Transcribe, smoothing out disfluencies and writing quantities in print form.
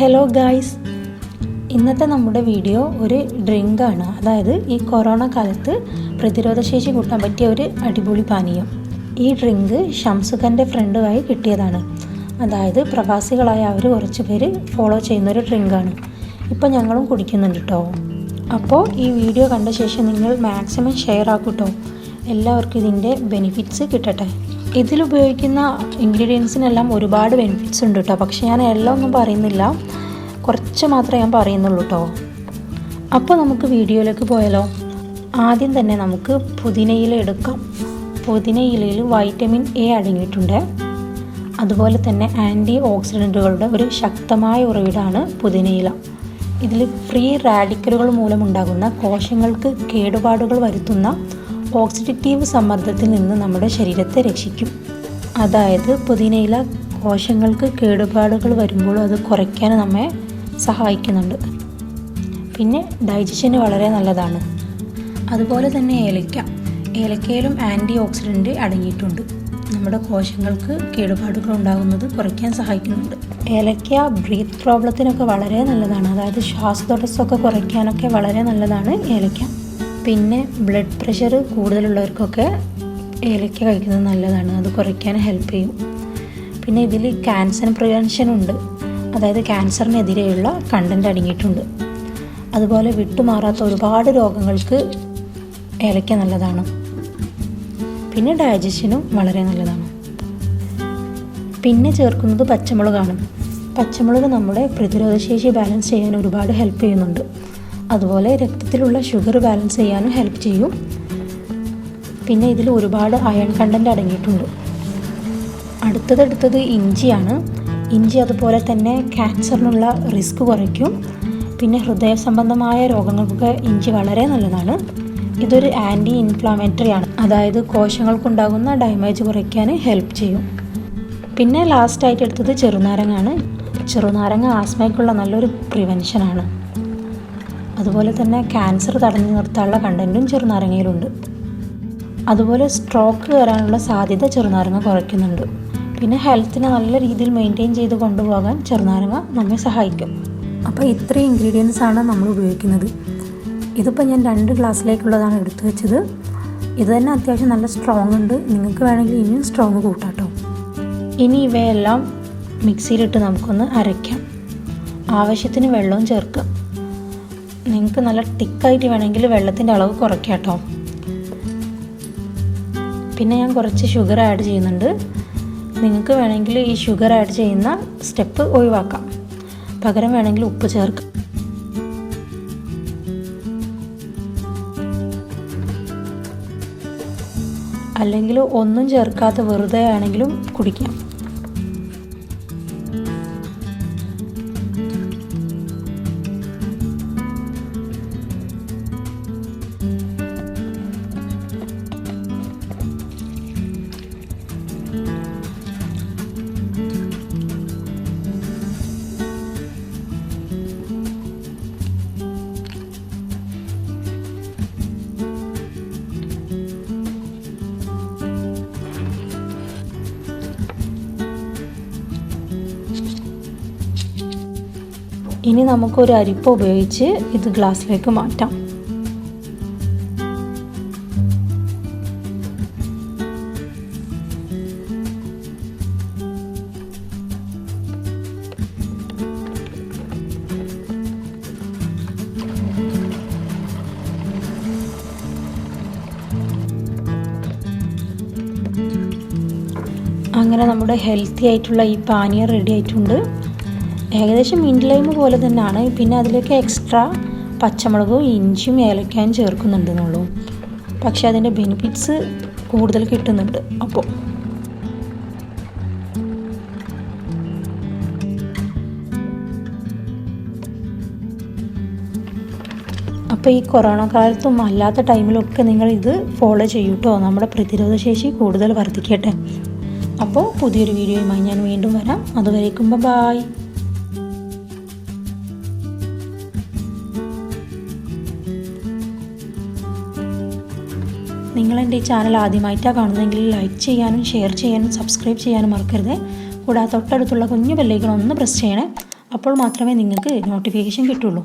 Hello guys, ഇന്നത്തെ നമ്മുടെ video ഒരു ഡ്രിങ്കാണ്. അതായത് ഈ കൊറോണ കാലത്ത് പ്രതിരോധശേഷി കൂട്ടാൻ പറ്റിയ ഒരു അടിപൊളി പാനീയം. ഈ ഡ്രിങ്ക് ഷംസുഖൻ്റെ ഫ്രണ്ടുമായി കിട്ടിയതാണ്. അതായത് പ്രവാസികളായ അവർ കുറച്ച് പേര് ഫോളോ ചെയ്യുന്നൊരു ഡ്രിങ്കാണ്. ഇപ്പോൾ ഞങ്ങളും കുടിക്കുന്നുണ്ട് കേട്ടോ. അപ്പോൾ ഈ വീഡിയോ കണ്ട ശേഷം നിങ്ങൾ മാക്സിമം ഷെയർ ആക്കൂട്ടോ. എല്ലാവർക്കും ഇതിൻ്റെ ബെനിഫിറ്റ്സ് കിട്ടട്ടെ. ഇതിലുപയോഗിക്കുന്ന ഇൻഗ്രീഡിയൻസിനെല്ലാം ഒരുപാട് ബെനിഫിറ്റ്സ് ഉണ്ട് കേട്ടോ. പക്ഷേ ഞാൻ എല്ലാം ഒന്നും പറയുന്നില്ല, കുറച്ച് മാത്രമേ ഞാൻ പറയുന്നുള്ളൂ കേട്ടോ. അപ്പോൾ നമുക്ക് വീഡിയോയിലേക്ക് പോയാലോ. ആദ്യം തന്നെ നമുക്ക് പുതിനയില എടുക്കാം. പുതിനയിലയിൽ വൈറ്റമിൻ എ അടങ്ങിയിട്ടുണ്ട്. അതുപോലെ തന്നെ ആൻറ്റി ഓക്സിഡൻറ്റുകളുടെ ഒരു ശക്തമായ ഉറവിടമാണ് പുതിനയില. ഇതിൽ ഫ്രീ റാഡിക്കലുകൾ മൂലമുണ്ടാകുന്ന കോശങ്ങൾക്ക് കേടുപാടുകൾ വരുത്തുന്ന ഓക്സിഡേറ്റീവ് സമ്മർദ്ദത്തിൽ നിന്ന് നമ്മുടെ ശരീരത്തെ രക്ഷിക്കും. അതായത് പുതിനയില കോശങ്ങൾക്ക് കേടുപാടുകൾ വരുമ്പോൾ അത് കുറയ്ക്കാൻ നമ്മെ സഹായിക്കുന്നുണ്ട്. പിന്നെ ഡൈജഷന് വളരെ നല്ലതാണ്. അതുപോലെ തന്നെ ഏലക്കയിലും ആൻറ്റി ഓക്സിഡൻറ്റ് അടങ്ങിയിട്ടുണ്ട്. നമ്മുടെ കോശങ്ങൾക്ക് കേടുപാടുകൾ ഉണ്ടാകുന്നത് കുറയ്ക്കാൻ സഹായിക്കുന്നുണ്ട്. ഏലക്ക ബ്രീത്ത് പ്രോബ്ലത്തിനൊക്കെ വളരെ നല്ലതാണ്. അതായത് ശ്വാസതടസ്സമൊക്കെ കുറയ്ക്കാനൊക്കെ വളരെ നല്ലതാണ് ഏലക്ക. പിന്നെ ബ്ലഡ് പ്രഷർ കൂടുതലുള്ളവർക്കൊക്കെ ഏലക്ക കഴിക്കുന്നത് നല്ലതാണ്. അത് കുറയ്ക്കാൻ ഹെൽപ്പ് ചെയ്യും. പിന്നെ ഇതിൽ ക്യാൻസർ പ്രിവെൻഷനുണ്ട്. അതായത് ക്യാൻസറിനെതിരെയുള്ള കണ്ടൻറ് അടങ്ങിയിട്ടുണ്ട്. അതുപോലെ വിട്ടുമാറാത്ത ഒരുപാട് രോഗങ്ങൾക്ക് ഏലക്ക നല്ലതാണ്. പിന്നെ ഡൈജഷനും വളരെ നല്ലതാണ്. പിന്നെ ചേർക്കുന്നത് പച്ചമുളകാണ്. പച്ചമുളക് നമ്മുടെ പ്രതിരോധശേഷി ബാലൻസ് ചെയ്യാൻ ഒരുപാട് ഹെൽപ്പ് ചെയ്യുന്നുണ്ട്. അതുപോലെ രക്തത്തിലുള്ള ഷുഗർ ബാലൻസ് ചെയ്യാനും ഹെൽപ്പ് ചെയ്യും. പിന്നെ ഇതിൽ ഒരുപാട് അയൺ കണ്ടൻറ് അടങ്ങിയിട്ടുണ്ട്. അടുത്തത് ഇഞ്ചിയാണ്. ഇഞ്ചി അതുപോലെ തന്നെ ക്യാൻസറിനുള്ള റിസ്ക് കുറയ്ക്കും. പിന്നെ ഹൃദയ സംബന്ധമായ രോഗങ്ങൾക്കൊക്കെ ഇഞ്ചി വളരെ നല്ലതാണ്. ഇതൊരു ആൻറ്റി ഇൻഫ്ലാമേറ്ററി ആണ്. അതായത് കോശങ്ങൾക്കുണ്ടാകുന്ന ഡാമേജ് കുറയ്ക്കാൻ ഹെൽപ്പ് ചെയ്യും. പിന്നെ ലാസ്റ്റായിട്ട് എടുത്തത് ചെറുനാരങ്ങാണ്. ചെറുനാരങ്ങ ആസ്മയ്ക്കുള്ള നല്ലൊരു പ്രിവെൻഷനാണ്. അതുപോലെ തന്നെ ക്യാൻസർ തടഞ്ഞു നിർത്താനുള്ള കണ്ടൻറ്റും ചെറുനാരങ്ങയിലുണ്ട്. അതുപോലെ സ്ട്രോക്ക് വരാനുള്ള സാധ്യത ചെറുനാരങ്ങ കുറയ്ക്കുന്നുണ്ട്. പിന്നെ ഹെൽത്തിനെ നല്ല രീതിയിൽ മെയിൻറ്റെയിൻ ചെയ്ത് കൊണ്ടുപോകാൻ ചെറുനാരങ്ങ നമ്മെ സഹായിക്കും. അപ്പോൾ ഇത്രയും ഇൻഗ്രീഡിയൻസ് ആണ് നമ്മൾ ഉപയോഗിക്കുന്നത്. ഇതിപ്പോൾ ഞാൻ 2 ഗ്ലാസ്സിലേക്കുള്ളതാണ് എടുത്തു വെച്ചത്. ഇത് തന്നെ അത്യാവശ്യം നല്ല സ്ട്രോങ് ഉണ്ട്. നിങ്ങൾക്ക് വേണമെങ്കിൽ ഇനിയും സ്ട്രോങ് കൂട്ടാട്ടോ. ഇനി ഇവയെല്ലാം മിക്സിയിലിട്ട് നമുക്കൊന്ന് അരയ്ക്കാം. ആവശ്യത്തിന് വെള്ളവും ചേർക്കാം. നിങ്ങൾക്ക് നല്ല തിക്കായിട്ട് വേണമെങ്കിൽ വെള്ളത്തിൻ്റെ അളവ് കുറയ്ക്കാം കേട്ടോ. പിന്നെ ഞാൻ കുറച്ച് ഷുഗർ ആഡ് ചെയ്യുന്നുണ്ട്. നിങ്ങൾക്ക് വേണമെങ്കിൽ ഈ ഷുഗർ ആഡ് ചെയ്യുന്ന സ്റ്റെപ്പ് ഒഴിവാക്കാം. പകരം വേണമെങ്കിൽ ഉപ്പ് ചേർക്കാം. അല്ലെങ്കിൽ ഒന്നും ചേർക്കാത്ത വെറുതെ ആണെങ്കിലും കുടിക്കാം. ഇനി നമുക്കൊരു അരിപ്പ ഉപയോഗിച്ച് ഇത് ഗ്ലാസ്സിലേക്ക് മാറ്റാം. അങ്ങനെ നമ്മുടെ ഹെൽത്തി ആയിട്ടുള്ള ഈ പാനീയം റെഡി ആയിട്ടുണ്ട്. ഏകദേശം മിൻറ്റ് ലൈം പോലെ തന്നെയാണ്. പിന്നെ അതിലേക്ക് എക്സ്ട്രാ പച്ചമുളകും ഇഞ്ചിയും ഏലക്കായും ചേർക്കുന്നുണ്ടെന്നുള്ളൂ. പക്ഷെ അതിൻ്റെ ബെനിഫിറ്റ്സ് കൂടുതൽ കിട്ടുന്നുണ്ട്. അപ്പോൾ ഈ കൊറോണ കാലത്തും അല്ലാത്ത ടൈമിലൊക്കെ നിങ്ങൾ ഇത് ഫോളോ ചെയ്യൂട്ടോ. നമ്മുടെ പ്രതിരോധശേഷി കൂടുതൽ വർദ്ധിക്കട്ടെ. അപ്പോൾ പുതിയൊരു വീഡിയോയുമായി ഞാൻ വീണ്ടും വരാം. അതുവരേക്കും ബൈ. നിങ്ങളെൻ്റെ ഈ ചാനൽ ആദ്യമായിട്ടാണ് കാണുന്നതെങ്കിൽ ലൈക്ക് ചെയ്യാനും ഷെയർ ചെയ്യാനും സബ്സ്ക്രൈബ് ചെയ്യാനും മറക്കരുത്. കൂടാതെ തൊട്ടടുത്തുള്ള കുഞ്ഞു ബെല്ലൈക്കൺ ഒന്ന് പ്രസ് ചെയ്യണേ. അപ്പോൾ മാത്രമേ നിങ്ങൾക്ക് നോട്ടിഫിക്കേഷൻ കിട്ടുള്ളൂ.